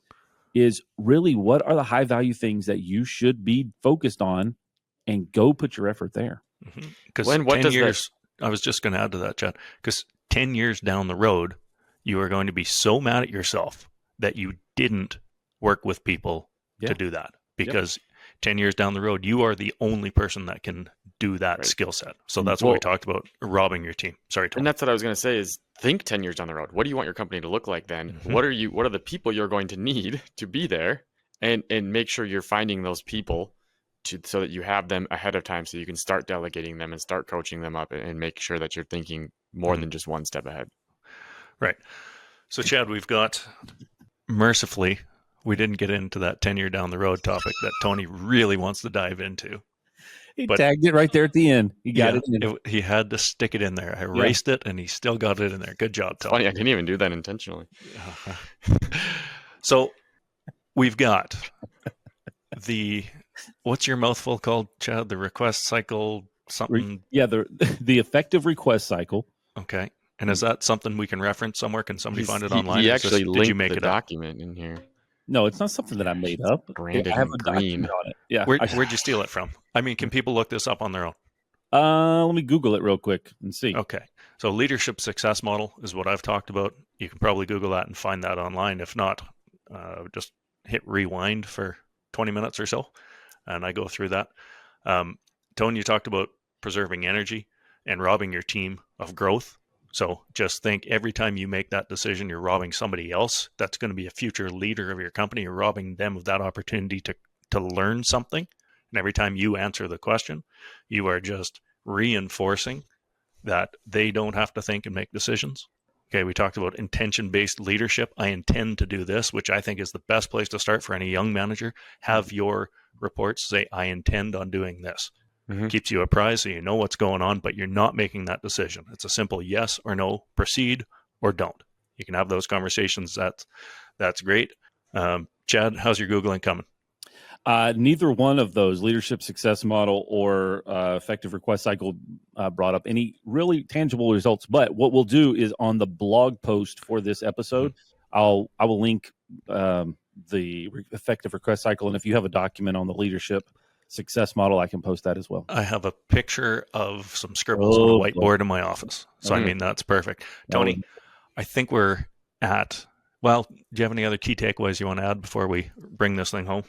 is really what are the high value things that you should be focused on, and go put your effort there. Because 10 years, I was just going to add to that, Chad, because 10 years down the road, you are going to be so mad at yourself that you didn't work with people to do that, because 10 years down the road, you are the only person that can do that skill set. So that's what we talked about, robbing your team. Sorry, Tom. And that's what I was going to say is think 10 years down the road. What do you want your company to look like then? Mm-hmm. What are the people you're going to need to be there, and make sure you're finding those people so that you have them ahead of time, so you can start delegating them and start coaching them up, and make sure that you're thinking more than just one step ahead. Right. So Chad, we've got, mercifully, we didn't get into that 10-year down the road topic that Tony really wants to dive into. He tagged it right there at the end. He got it in. He had to stick it in there. I erased it, and he still got it in there. Good job, Tony. Funny, I didn't even do that intentionally. So we've got what's your mouthful called, Chad? The request cycle something? The effective request cycle. Okay. And is that something we can reference somewhere? Can somebody find it online? He actually linked the document in here. No, it's not something that I made up. Branded I have a green on it. Yeah. Where'd you steal it from? I mean, can people look this up on their own? Let me Google it real quick and see. Okay. So leadership success model is what I've talked about. You can probably Google that and find that online. If not, just hit rewind for 20 minutes or so, and I go through that. Tony, you talked about preserving energy and robbing your team of growth. So just think, every time you make that decision, you're robbing somebody else that's going to be a future leader of your company. You're robbing them of that opportunity to learn something. And every time you answer the question, you are just reinforcing that they don't have to think and make decisions. Okay, we talked about intention-based leadership. I intend to do this, which I think is the best place to start for any young manager. Have your reports say, I intend on doing this. Mm-hmm. Keeps you apprised so you know what's going on, but you're not making that decision. It's a simple yes or no, proceed or don't. You can have those conversations. That's great. Chad, how's your Googling coming? Neither one of those, leadership success model or effective request cycle, brought up any really tangible results. But what we'll do is, on the blog post for this episode, I will link the effective request cycle. And if you have a document on the leadership success model, I can post that as well. I have a picture of some scribbles on a whiteboard in my office. So, I mean, that's perfect. Tony, I think we're at, do you have any other key takeaways you want to add before we bring this thing home?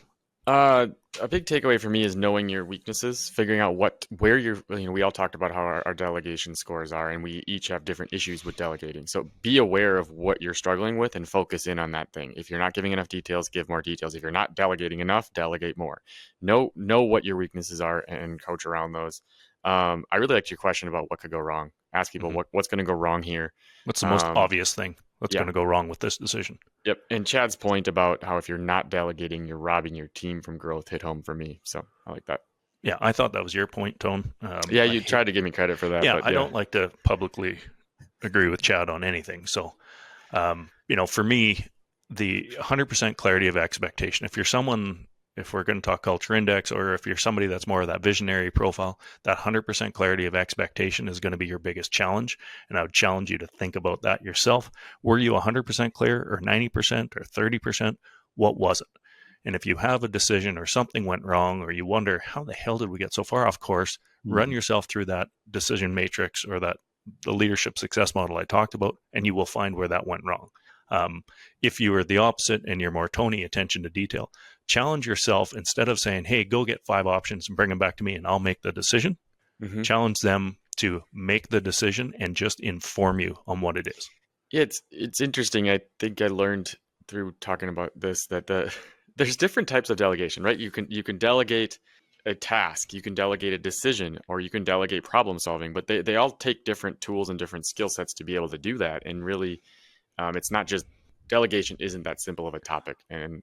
A big takeaway for me is knowing your weaknesses, figuring out where you're, we all talked about how our delegation scores are, and we each have different issues with delegating. So be aware of what you're struggling with and focus in on that thing. If you're not giving enough details, give more details. If you're not delegating enough, delegate more. Know what your weaknesses are and coach around those. I really liked your question about what could go wrong. Ask people what's going to go wrong here. What's the most obvious thing? What's yeah. going to go wrong with this decision? Yep. And Chad's point about how if you're not delegating, you're robbing your team from growth hit home for me. So I like that. Yeah, I thought that was your point, Tone. Yeah, you tried to give me credit for that. Yeah, but I don't like to publicly agree with Chad on anything. So, for me, the 100% clarity of expectation, if we're going to talk culture index, or if you're somebody that's more of that visionary profile, that 100% clarity of expectation is going to be your biggest challenge. And I would challenge you to think about that yourself. Were you 100% clear, or 90% or 30%? What was it? And if you have a decision or something went wrong, or you wonder, how the hell did we get so far off course? Run yourself through that decision matrix, or the leadership success model I talked about, and you will find where that went wrong. If you are the opposite and you're more Tony, attention to detail, challenge yourself. Instead of saying, hey, go get 5 options and bring them back to me and I'll make the decision, challenge them to make the decision and just inform you on what it is. Yeah, it's interesting. I think I learned through talking about this that there's different types of delegation, right? You can delegate a task, you can delegate a decision, or you can delegate problem solving, but they all take different tools and different skill sets to be able to do that. And really, it's not just delegation isn't that simple of a topic, and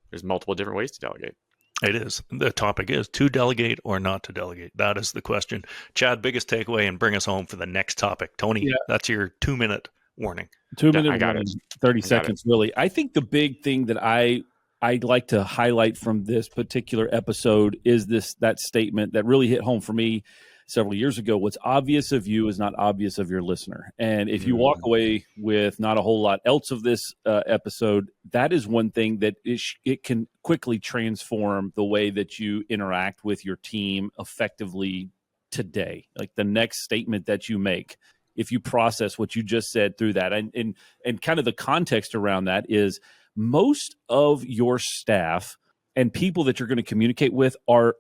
there's multiple different ways to delegate. It is. The topic is to delegate or not to delegate. That is the question. Chad, biggest takeaway, and bring us home for the next topic. Tony, that's your 2-minute warning. 2-minute warning, 30 seconds, really. I think the big thing that I'd like to highlight from this particular episode is that statement that really hit home for me several years ago. What's obvious of you is not obvious of your listener. And if you walk away with not a whole lot else of this episode, that is one thing that it can quickly transform the way that you interact with your team effectively today. Like the next statement that you make, if you process what you just said through that, and kind of the context around that is most of your staff and people that you're going to communicate with are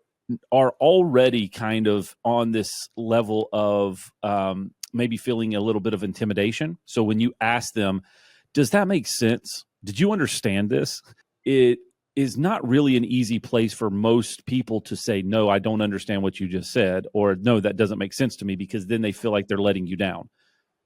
already kind of on this level of maybe feeling a little bit of intimidation. So when you ask them, does that make sense? Did you understand this? It is not really an easy place for most people to say, no, I don't understand what you just said, or no, that doesn't make sense to me, because then they feel like they're letting you down.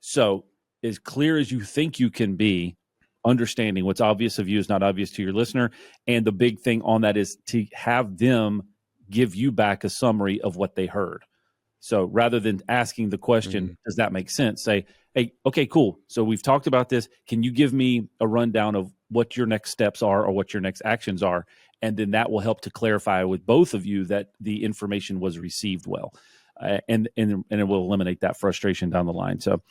So as clear as you think you can be, understanding what's obvious of you is not obvious to your listener. And the big thing on that is to have them give you back a summary of what they heard. So rather than asking the question, does that make sense? Say, hey, okay, cool. So we've talked about this. Can you give me a rundown of what your next steps are or what your next actions are? And then that will help to clarify with both of you that the information was received well. And it will eliminate that frustration down the line. So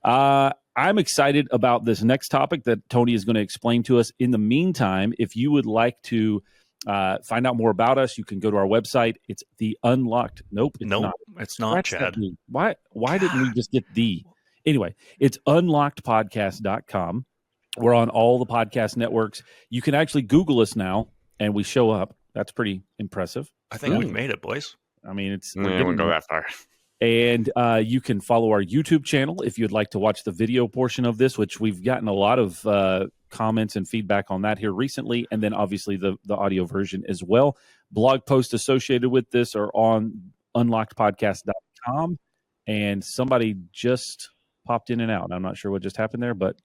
I'm excited about this next topic that Tony is going to explain to us. In the meantime, if you would like to find out more about us, you can go to our website. It's the Unlocked. Nope, it's not, Chad. Why didn't we just get the? Anyway, it's unlockedpodcast.com. We're on all the podcast networks. You can actually Google us now, and we show up. That's pretty impressive. I think we've made it, boys. I mean, we wouldn't go that far. And you can follow our YouTube channel if you'd like to watch the video portion of this, which we've gotten a lot of comments and feedback on that here recently. And then obviously the audio version as well. Blog posts associated with this are on unlockedpodcast.com. And somebody just popped in and out. I'm not sure what just happened there, but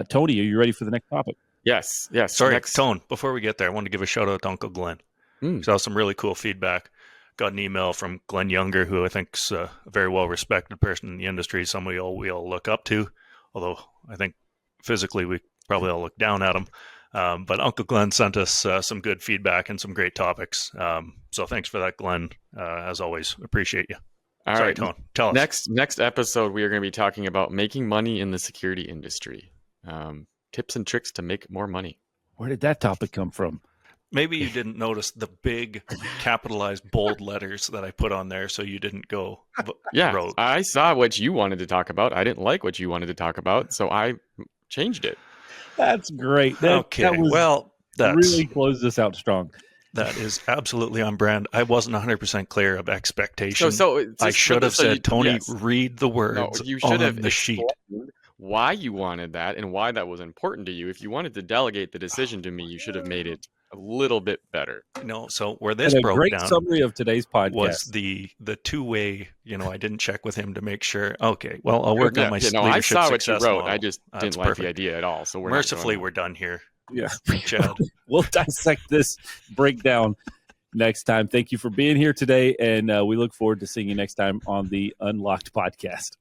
Tony, are you ready for the next topic? Yes. Sorry, Tone, before we get there, I want to give a shout out to Uncle Glenn. Saw some really cool feedback. Got an email from Glenn Younger, who I think is a very well-respected person in the industry, somebody we all look up to, although I think physically we probably all look down at him. But Uncle Glenn sent us some good feedback and some great topics. So thanks for that, Glenn. As always, appreciate you. All right, Tone, tell us. Next episode, we are going to be talking about making money in the security industry. Tips and tricks to make more money. Where did that topic come from? Maybe you didn't notice the big capitalized bold letters that I put on there, so you didn't go rogue. I saw what you wanted to talk about. I didn't like what you wanted to talk about, so I changed it. That's great. That really closed this out strong. That is absolutely on brand. I wasn't 100% clear of expectation. So I should have said, Tony, read the words you should have on the sheet. Why you wanted that and why that was important to you. If you wanted to delegate the decision to me, you should have made it a little bit better. So where this And a broke great down summary of today's podcast was the two-way, I didn't check with him to make sure. Okay, well, I'll work on my leadership I saw what you success wrote. model. I just didn't like the idea at all. So mercifully, we're done here. Yeah. Chad. We'll dissect this breakdown next time. Thank you for being here today, and we look forward to seeing you next time on the Unlocked podcast.